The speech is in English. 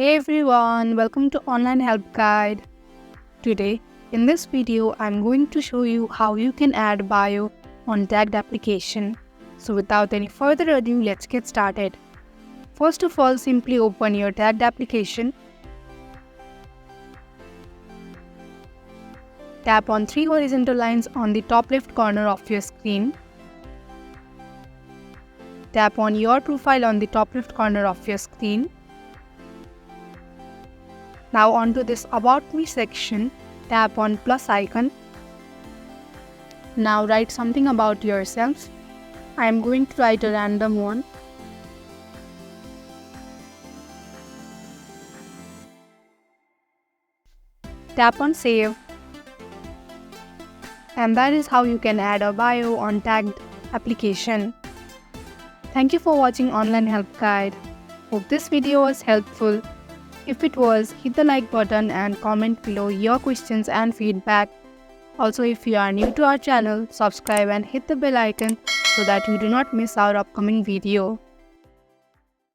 Hey everyone, welcome to Online Help Guide. Today, in this video, I'm going to show you how you can add bio on tagged application. So without any further ado, let's get started. First of all, simply open your tagged application. Tap on three horizontal lines on the top left corner of your screen. Tap on your profile on the top left corner of your screen. Now onto this About Me section, tap on plus icon. Now write something about yourself. I am going to write a random one. Tap on save. And that is how you can add a bio on tagged application. Thank you for watching Online Help Guide. Hope this video was helpful. If it was, hit the like button and comment below your questions and feedback. Also, if you are new to our channel, subscribe and hit the bell icon so that you do not miss our upcoming video.